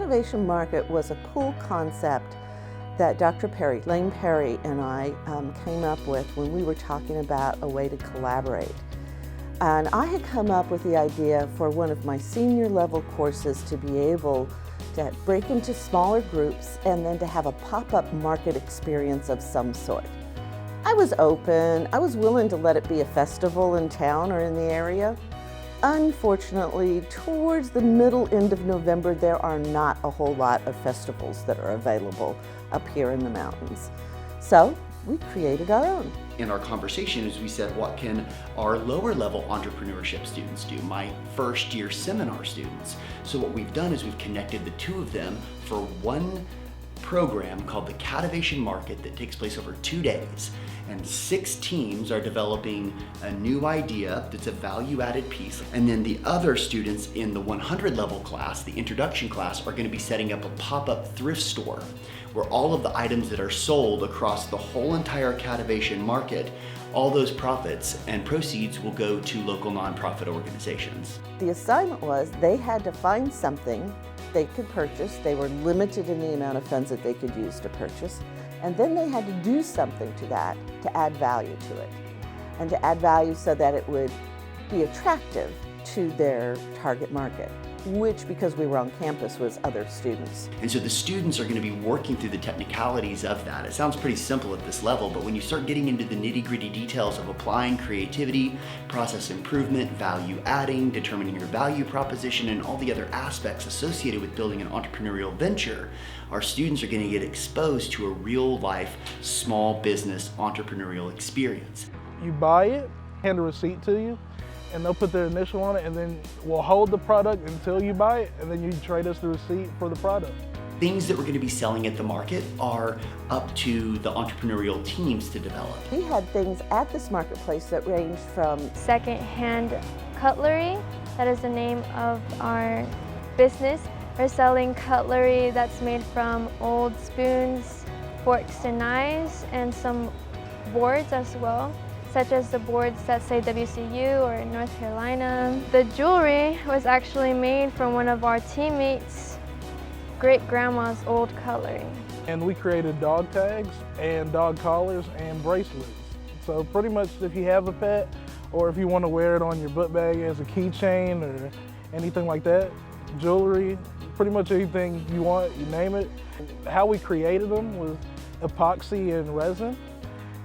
Catovation Market was a cool concept that Dr. Perry, Lane Perry, and I came up with when we were talking about a way to collaborate. And I had come up with the idea for one of my senior level courses to be able to break into smaller groups and then to have a pop-up market experience of some sort. I was open, I was willing to let it be a festival in town or in the area. Unfortunately, towards the middle end of November, there are not a whole lot of festivals that are available up here in the mountains. So we created our own. In our conversation, as we said, what can our lower level entrepreneurship students do? My first year seminar students. So what we've done is we've connected the two of them for one program called the Catovation Market that takes place over 2 days. And 6 teams are developing a new idea that's a value-added piece. And then the other students in the 100 level class, the introduction class, are gonna be setting up a pop-up thrift store where all of the items that are sold across the whole entire Catovation Market, all those profits and proceeds will go to local nonprofit organizations. The assignment was they had to find something they could purchase. They were limited in the amount of funds that they could use to purchase. And then they had to do something to that to add value to it. And to add value so that it would be attractive to their target market, which, because we were on campus, was other students. And so the students are going to be working through the technicalities of that. It sounds pretty simple at this level, but when you start getting into the nitty-gritty details of applying creativity, process improvement, value adding, determining your value proposition, and all the other aspects associated with building an entrepreneurial venture, our students are going to get exposed to a real-life small business entrepreneurial experience. You buy it, hand a receipt to you, and they'll put their initial on it, and then we'll hold the product until you buy it, and then you trade us the receipt for the product. Things that we're going to be selling at the market are up to the entrepreneurial teams to develop. We had things at this marketplace that ranged from second-hand cutlery. That is the name of our business. We're selling cutlery that's made from old spoons, forks and knives, and some boards as well, such as the boards that say WCU or North Carolina. The jewelry was actually made from one of our teammates' great-grandma's old cutlery. And we created dog tags and dog collars and bracelets. So pretty much if you have a pet, or if you want to wear it on your book bag as a keychain or anything like that, jewelry, pretty much anything you want, you name it. How we created them was epoxy and resin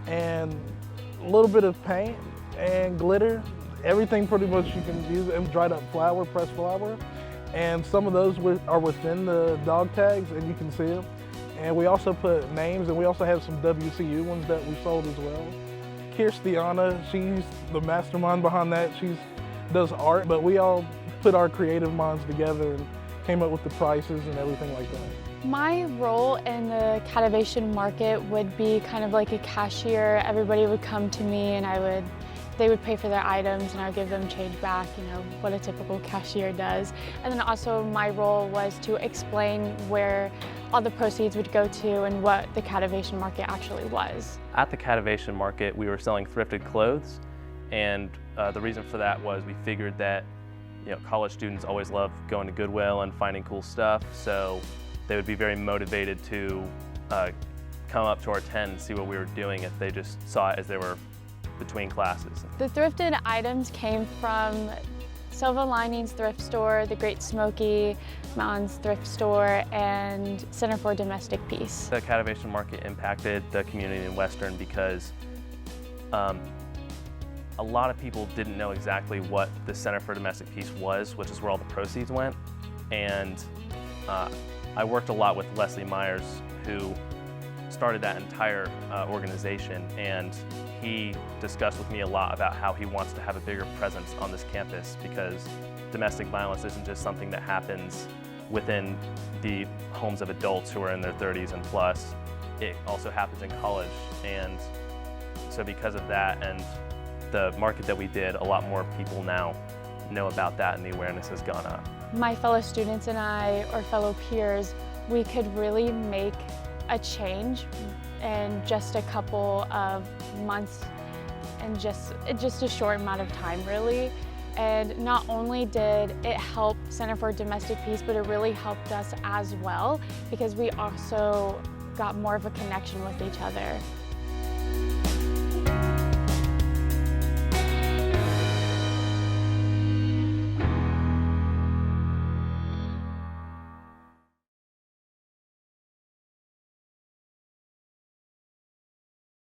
and a little bit of paint and glitter, everything pretty much you can use, and dried up flour, pressed flour. And some of those are within the dog tags and you can see them. And we also put names, and we also have some WCU ones that we sold as well. Kirstiana, she's the mastermind behind that. She does art, but we all put our creative minds together and came up with the prices and everything like that. My role in the Catovation Market would be kind of like a cashier. Everybody would come to me and they would pay for their items and I would give them change back, you know, what a typical cashier does. And then also my role was to explain where all the proceeds would go to and what the Catovation Market actually was. At the Catovation Market, we were selling thrifted clothes, and the reason for that was we figured that, you know, college students always love going to Goodwill and finding cool stuff, so they would be very motivated to come up to our tent and see what we were doing if they just saw it as they were between classes. The thrifted items came from Silver Linings Thrift Store, the Great Smoky Mountains Thrift Store, and Center for Domestic Peace. The Catovation Market impacted the community in Western because a lot of people didn't know exactly what the Center for Domestic Peace was, which is where all the proceeds went. And I worked a lot with Leslie Myers, who started that entire organization, and he discussed with me a lot about how he wants to have a bigger presence on this campus because domestic violence isn't just something that happens within the homes of adults who are in their 30s and plus. It also happens in college, and so because of that and the market that we did, a lot more people now know about that and the awareness has gone up. My fellow students and I, or fellow peers, we could really make a change in just a couple of months and just a short amount of time, really. And not only did it help Center for Domestic Peace, but it really helped us as well because we also got more of a connection with each other.